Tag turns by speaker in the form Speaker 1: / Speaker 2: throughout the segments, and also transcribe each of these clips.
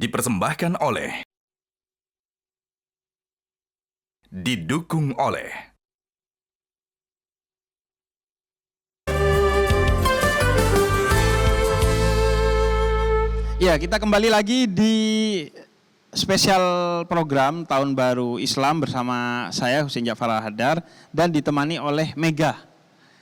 Speaker 1: Dipersembahkan oleh, didukung oleh
Speaker 2: Ya, kita kembali lagi di spesial program Tahun Baru Islam bersama saya Husein Ja'far Al-Haddad dan ditemani oleh Mega.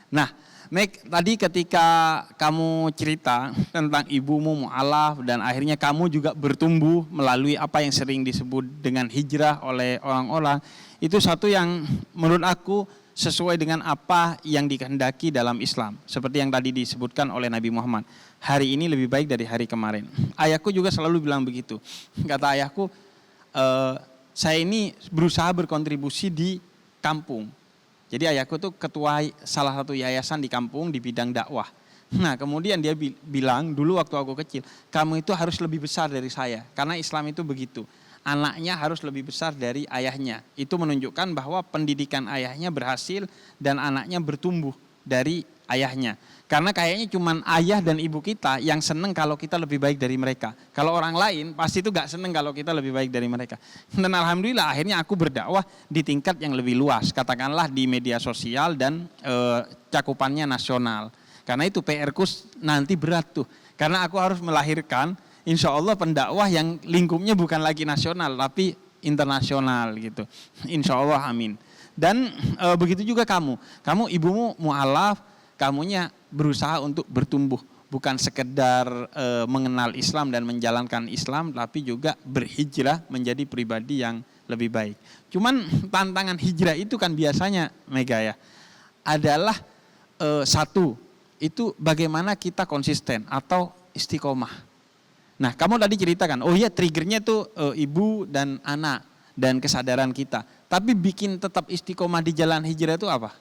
Speaker 2: Nah, Meg, tadi ketika kamu cerita tentang ibumu mu'alaf dan akhirnya kamu juga bertumbuh melalui apa yang sering disebut dengan hijrah oleh orang-orang, itu satu yang menurut aku sesuai dengan apa yang dikehendaki dalam Islam. Seperti yang tadi disebutkan oleh Nabi Muhammad, hari ini lebih baik dari hari kemarin. Ayahku juga selalu bilang begitu. Kata ayahku, saya ini berusaha berkontribusi di kampung. Jadi ayahku tuh ketua salah satu yayasan di kampung di bidang dakwah. Nah, kemudian dia bilang dulu waktu aku kecil, kamu itu harus lebih besar dari saya. Karena Islam itu begitu. Anaknya harus lebih besar dari ayahnya. Itu menunjukkan bahwa pendidikan ayahnya berhasil dan anaknya bertumbuh dari ayahnya. Karena kayaknya cuma ayah dan ibu kita yang seneng kalau kita lebih baik dari mereka. Kalau orang lain pasti itu gak seneng kalau kita lebih baik dari mereka. Dan alhamdulillah akhirnya aku berdakwah di tingkat yang lebih luas. Katakanlah di media sosial dan cakupannya nasional. Karena itu PR-ku nanti berat tuh. Karena aku harus melahirkan insya Allah pendakwah yang lingkupnya bukan lagi nasional tapi internasional gitu. Insya Allah amin. Dan begitu juga kamu ibumu mu'alaf, kamunya berusaha untuk bertumbuh, bukan sekedar mengenal Islam dan menjalankan Islam, tapi juga berhijrah menjadi pribadi yang lebih baik. Cuman tantangan hijrah itu kan biasanya Mega ya, adalah satu, itu bagaimana kita konsisten atau istiqomah. Nah, kamu tadi ceritakan, oh iya triggernya tuh ibu dan anak dan kesadaran kita. Tapi bikin tetap istiqomah di jalan hijrah itu apa?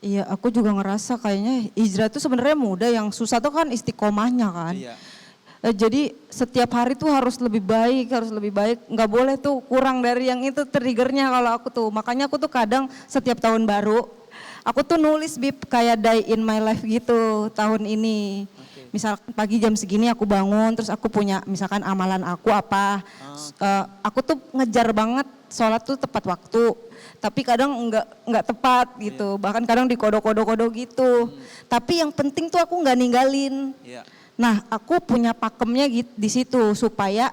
Speaker 3: Iya, aku juga ngerasa kayaknya hijrah itu sebenarnya mudah, yang susah tuh kan istiqomahnya kan.
Speaker 2: Iya.
Speaker 3: Jadi setiap hari tuh harus lebih baik, nggak boleh tuh kurang dari yang itu triggernya kalau aku tuh. Makanya aku tuh kadang setiap tahun baru, aku tuh nulis Bib kayak day in my life gitu tahun ini. Misal pagi jam segini aku bangun, terus aku punya misalkan amalan aku apa. Aku tuh ngejar banget sholat tuh tepat waktu. Tapi kadang enggak tepat gitu, bahkan kadang dikodo-kodo gitu. Tapi yang penting tuh aku nggak ninggalin. Nah, aku punya pakemnya gitu di situ supaya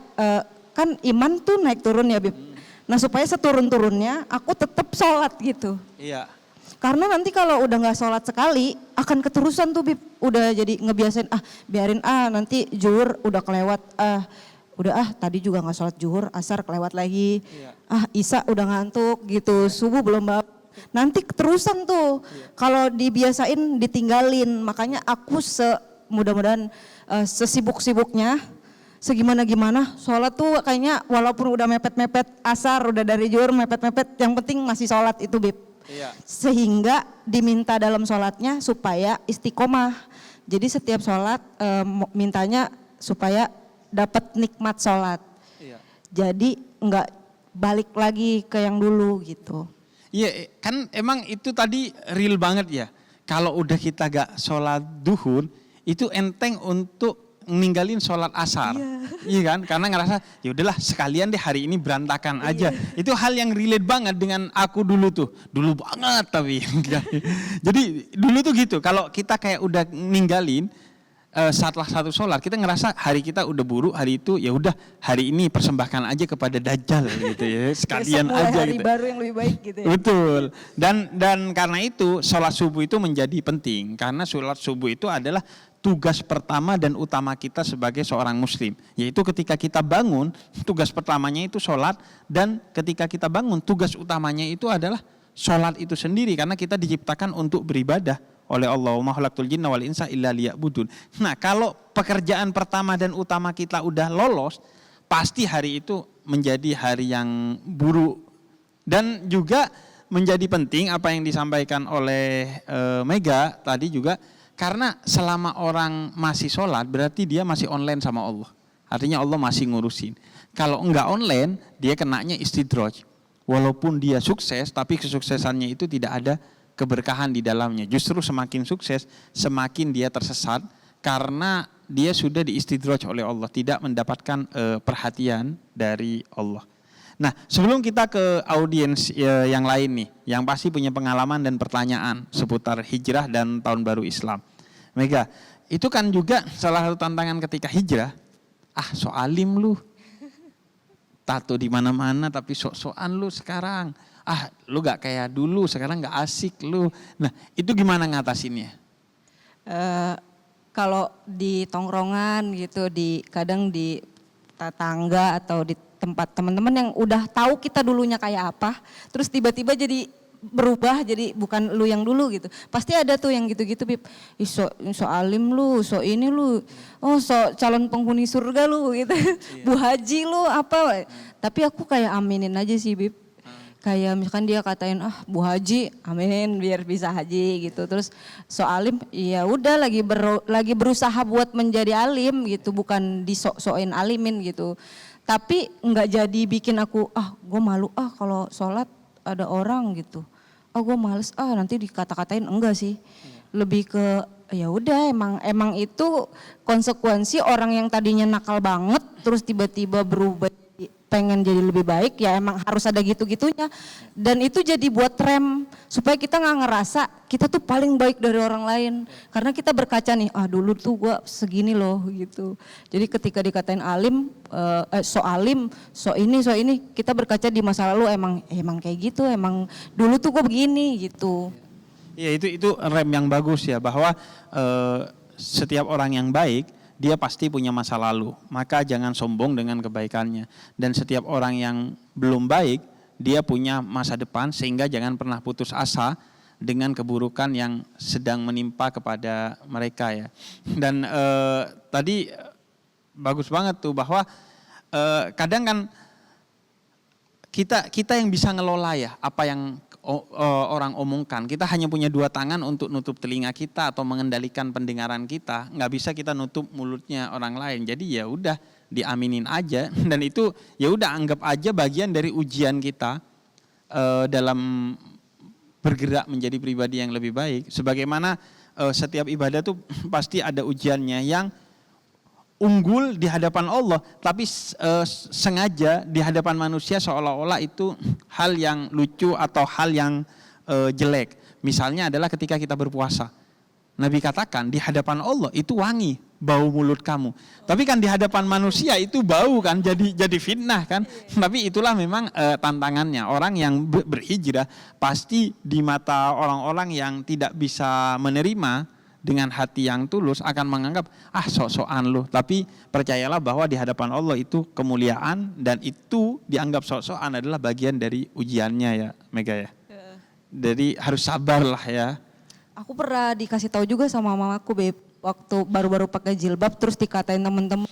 Speaker 3: kan iman tuh naik turun ya, Bib. Nah, supaya seturun-turunnya aku tetap sholat gitu.
Speaker 2: Iya.
Speaker 3: Karena nanti kalau udah nggak sholat sekali akan keterusan tuh, Bib. Udah jadi ngebiasain biarin nanti zuhur udah kelewat, tadi juga nggak sholat zuhur, asar kelewat lagi, isya udah ngantuk gitu, subuh belum bangun. Nanti keterusan tuh, kalau dibiasain ditinggalin. Makanya aku mudah-mudahan sesibuk-sibuknya, segimana-gimana, sholat tuh kayaknya walaupun udah mepet-mepet asar, udah dari zuhur mepet-mepet, yang penting masih sholat itu, Bib. Sehingga diminta dalam sholatnya supaya istiqomah. Jadi setiap sholat mintanya supaya dapat nikmat sholat. Jadi enggak balik lagi ke yang dulu gitu.
Speaker 2: Iya, kan emang itu tadi real banget ya. Kalau udah kita gak sholat duhur, itu enteng untuk ninggalin sholat asar. Iya kan? Karena ngerasa ya udahlah sekalian deh hari ini berantakan aja. Itu hal yang relate banget dengan aku dulu tuh. Dulu banget tapi. Jadi dulu tuh gitu, kalau kita kayak udah ninggalin setelah satu sholat, kita ngerasa hari kita udah buruk, hari itu ya udah hari ini persembahkan aja kepada Dajjal gitu ya, sekalian aja
Speaker 3: hari
Speaker 2: gitu.
Speaker 3: Baru yang lebih baik gitu ya.
Speaker 2: Betul. Dan karena itu sholat subuh itu menjadi penting, karena sholat subuh itu adalah tugas pertama dan utama kita sebagai seorang muslim. Yaitu ketika kita bangun, tugas pertamanya itu sholat, dan ketika kita bangun tugas utamanya itu adalah sholat itu sendiri, karena kita diciptakan untuk beribadah oleh Allah, wa ma khalaqtul jinna wal insa illa liya'budun. Nah, kalau pekerjaan pertama dan utama kita udah lolos, pasti hari itu menjadi hari yang buruk. Dan juga menjadi penting apa yang disampaikan oleh Mega tadi juga, karena selama orang masih sholat berarti dia masih online sama Allah. Artinya Allah masih ngurusin. Kalau enggak online, dia kenanya istidraj. Walaupun dia sukses, tapi kesuksesannya itu tidak ada keberkahan di dalamnya. Justru semakin sukses, semakin dia tersesat, karena dia sudah diistidraj oleh Allah, tidak mendapatkan perhatian dari Allah. Nah, sebelum kita ke audiens yang lain nih, yang pasti punya pengalaman dan pertanyaan seputar hijrah dan tahun baru Islam. Mega, itu kan juga salah satu tantangan ketika hijrah. So alim lu. Tato di mana-mana tapi sok-sokan lu sekarang. Lu gak kayak dulu, sekarang gak asik lu. Nah, itu gimana ngatasinnya?
Speaker 3: Kalau di tongkrongan gitu, kadang di tetangga atau di tempat teman-teman yang udah tahu kita dulunya kayak apa, terus tiba-tiba jadi berubah jadi bukan lu yang dulu gitu. Pasti ada tuh yang gitu-gitu, Bib. So alim lu, so ini lu, so calon penghuni surga lu gitu. Iya. Bu Haji lu apa. Tapi aku kayak aminin aja sih, Bib. Kayak misalkan dia katain, Bu Haji, amin biar bisa haji gitu. Terus so alim, ya udah lagi berusaha buat menjadi alim gitu, bukan disok-sokin alimin gitu. Tapi nggak jadi bikin aku, gue malu kalau sholat ada orang gitu. Gue males, nanti dikata-katain, enggak sih. Lebih ke ya udah emang itu konsekuensi orang yang tadinya nakal banget terus tiba-tiba berubah pengen jadi lebih baik, ya emang harus ada gitu-gitunya. Dan itu jadi buat rem supaya kita nggak ngerasa kita tuh paling baik dari orang lain. Karena kita berkaca nih, dulu tuh gue segini loh gitu. Jadi ketika dikatain alim, so alim, so ini, kita berkaca di masa lalu emang kayak gitu, emang dulu tuh gue begini gitu.
Speaker 2: Ya itu rem yang bagus ya, bahwa setiap orang yang baik dia pasti punya masa lalu, maka jangan sombong dengan kebaikannya. Dan setiap orang yang belum baik, dia punya masa depan, sehingga jangan pernah putus asa dengan keburukan yang sedang menimpa kepada mereka ya. Dan tadi bagus banget tuh bahwa kadang kan kita yang bisa ngelola ya apa yang orang omongkan. Kita hanya punya 2 tangan untuk nutup telinga kita atau mengendalikan pendengaran kita. Nggak bisa kita nutup mulutnya orang lain. Jadi ya udah diaminin aja, dan itu ya udah anggap aja bagian dari ujian kita dalam bergerak menjadi pribadi yang lebih baik. Sebagaimana setiap ibadah tuh pasti ada ujiannya yang unggul di hadapan Allah, tapi sengaja di hadapan manusia seolah-olah itu hal yang lucu atau hal yang jelek. Misalnya adalah ketika kita berpuasa. Nabi katakan di hadapan Allah itu wangi bau mulut kamu. Tapi kan di hadapan manusia itu bau kan, jadi fitnah kan. Tapi itulah memang tantangannya. Orang yang berhijrah pasti di mata orang-orang yang tidak bisa menerima dengan hati yang tulus akan menganggap sok-sokan lu. Tapi percayalah bahwa di hadapan Allah itu kemuliaan, dan itu dianggap sok-sokan adalah bagian dari ujiannya ya Mega ya. Jadi harus sabar lah ya.
Speaker 3: Aku pernah dikasih tahu juga sama mamaku, Beb. Waktu baru-baru pakai jilbab terus dikatain temen-temen,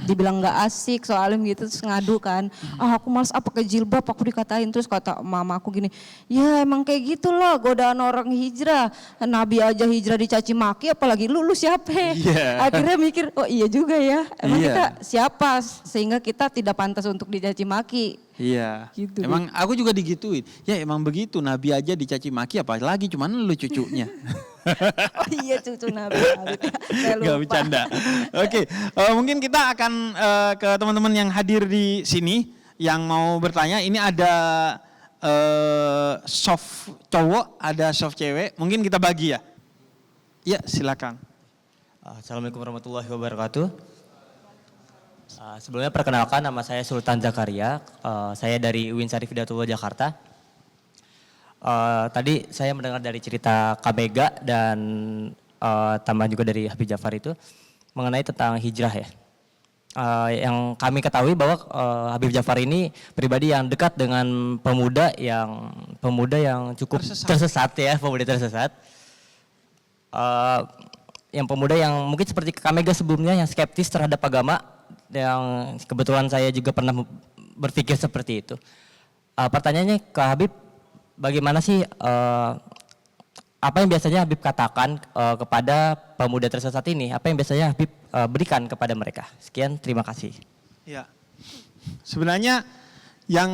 Speaker 3: dibilang nggak asik soalnya gitu, terus ngadu kan, aku males pakai jilbab, aku dikatain. Terus kata mama aku gini, ya emang kayak gitu loh godaan orang hijrah, Nabi aja hijrah dicaci maki apalagi lu siapa? Yeah. Akhirnya mikir, oh iya juga ya, emang kita siapa sehingga kita tidak pantas untuk dicaci maki.
Speaker 2: Iya, gitu, emang aku juga digituin. Ya emang begitu, Nabi aja dicaci maki apalagi cuman lu cucunya.
Speaker 3: Oh iya, cucu Nabi.
Speaker 2: Gak bercanda. Oke, mungkin kita akan ke teman-teman yang hadir di sini yang mau bertanya. Ini ada soft cowok, ada soft cewek. Mungkin kita bagi ya. Ya silakan.
Speaker 4: Assalamualaikum warahmatullahi wabarakatuh. Sebelumnya perkenalkan, nama saya Sultan Zakaria. Saya dari UIN Syarif Hidayatullah Jakarta. Tadi saya mendengar dari cerita Kak Mega dan tambahan juga dari Habib Jafar itu mengenai tentang hijrah ya. Yang kami ketahui bahwa Habib Jafar ini pribadi yang dekat dengan pemuda yang cukup tersesat ya, pemuda tersesat. Yang pemuda yang mungkin seperti Kak Mega sebelumnya yang skeptis terhadap agama, yang kebetulan saya juga pernah berpikir seperti itu. Pertanyaannya ke Habib, bagaimana sih apa yang biasanya Habib katakan kepada pemuda tersesat ini? Apa yang biasanya Habib berikan kepada mereka? Sekian, terima kasih.
Speaker 2: Ya, sebenarnya yang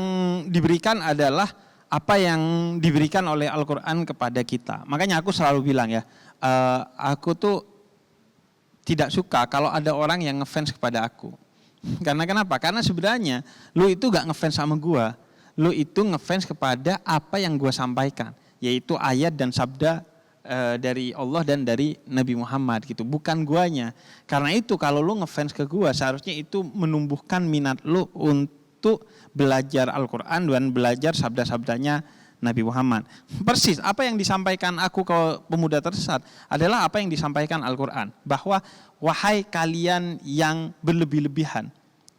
Speaker 2: diberikan adalah apa yang diberikan oleh Al-Quran kepada kita. Makanya aku selalu bilang ya, aku tuh tidak suka kalau ada orang yang ngefans kepada aku. Karena kenapa? Karena sebenarnya lu itu gak ngefans sama gua. Lu itu ngefans kepada apa yang gua sampaikan, yaitu ayat dan sabda dari Allah dan dari Nabi Muhammad gitu, bukan guanya. Karena itu kalau lu ngefans ke gua, seharusnya itu menumbuhkan minat lu untuk belajar Al-Quran dan belajar sabda-sabdanya Nabi Muhammad. Persis apa yang disampaikan aku ke pemuda tersesat adalah apa yang disampaikan Al-Quran, bahwa wahai kalian yang berlebih-lebihan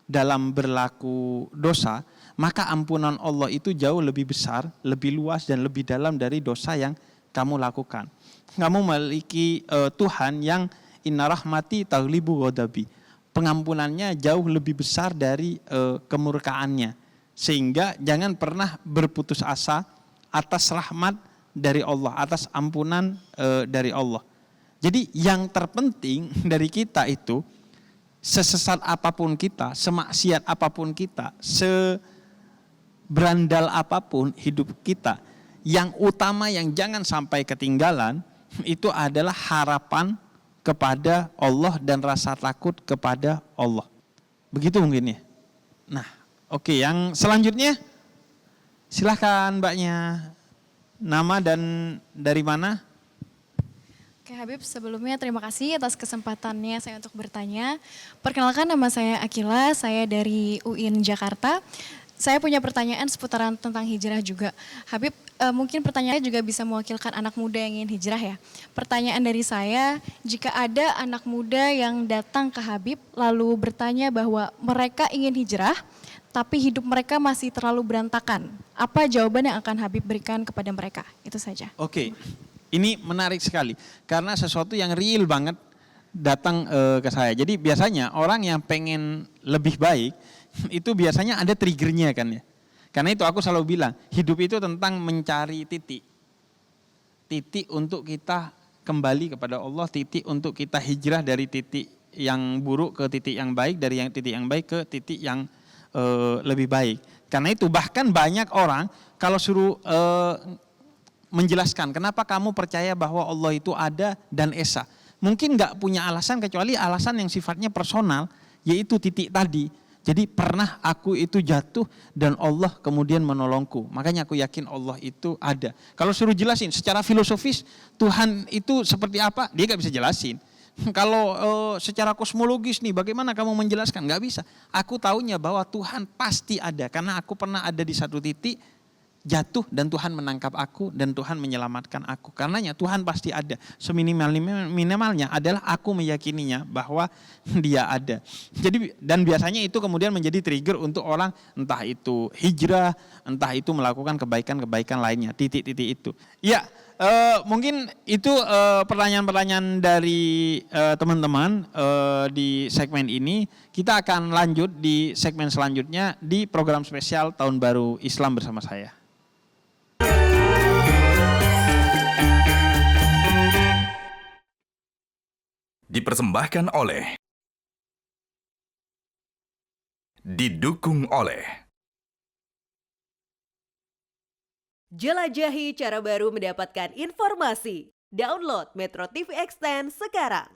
Speaker 2: dalam berlaku dosa, maka ampunan Allah itu jauh lebih besar, lebih luas dan lebih dalam dari dosa yang kamu lakukan. Kamu memiliki Tuhan yang inna rahmati taghlibu ghadabi. Pengampunannya jauh lebih besar dari kemurkaannya. Sehingga jangan pernah berputus asa atas rahmat dari Allah, atas ampunan dari Allah. Jadi yang terpenting dari kita itu, sesesat apapun kita, semaksiat apapun kita, seberandal apapun hidup kita, yang utama yang jangan sampai ketinggalan itu adalah harapan kepada Allah dan rasa takut kepada Allah. Begitu mungkin ya. Nah, oke, yang selanjutnya silahkan Mbaknya, nama dan dari mana?
Speaker 5: Oke Habib, sebelumnya terima kasih atas kesempatannya saya untuk bertanya. Perkenalkan, nama saya Akila, saya dari UIN Jakarta. Saya punya pertanyaan seputaran tentang hijrah juga. Habib, mungkin pertanyaannya juga bisa mewakilkan anak muda yang ingin hijrah ya. Pertanyaan dari saya, jika ada anak muda yang datang ke Habib lalu bertanya bahwa mereka ingin hijrah, tapi hidup mereka masih terlalu berantakan, apa jawaban yang akan Habib berikan kepada mereka? Itu saja.
Speaker 2: Oke, ini menarik sekali karena sesuatu yang real banget datang ke saya. Jadi biasanya orang yang pengen lebih baik itu biasanya ada triggernya kan ya. Karena itu aku selalu bilang, hidup itu tentang mencari titik. Titik untuk kita kembali kepada Allah, titik untuk kita hijrah dari titik yang buruk ke titik yang baik, dari yang titik yang baik ke titik yang lebih baik. Karena itu bahkan banyak orang kalau suruh menjelaskan kenapa kamu percaya bahwa Allah itu ada dan esa, mungkin nggak punya alasan kecuali alasan yang sifatnya personal, yaitu titik tadi. Jadi pernah aku itu jatuh dan Allah kemudian menolongku. Makanya aku yakin Allah itu ada. Kalau suruh jelasin secara filosofis Tuhan itu seperti apa, dia gak bisa jelasin. Kalau secara kosmologis nih bagaimana kamu menjelaskan, gak bisa. Aku taunya bahwa Tuhan pasti ada karena aku pernah ada di satu titik jatuh dan Tuhan menangkap aku dan Tuhan menyelamatkan aku. Karenanya Tuhan pasti ada. Seminimalnya adalah aku meyakininya bahwa dia ada. Jadi dan biasanya itu kemudian menjadi trigger untuk orang entah itu hijrah, entah itu melakukan kebaikan-kebaikan lainnya, titik-titik itu. Ya, mungkin itu pertanyaan-pertanyaan dari teman-teman di segmen ini. Kita akan lanjut di segmen selanjutnya di program spesial Tahun Baru Islam bersama saya.
Speaker 1: Dipersembahkan oleh, didukung oleh.
Speaker 6: Jelajahi cara baru mendapatkan informasi. Download Metro TV Extend sekarang.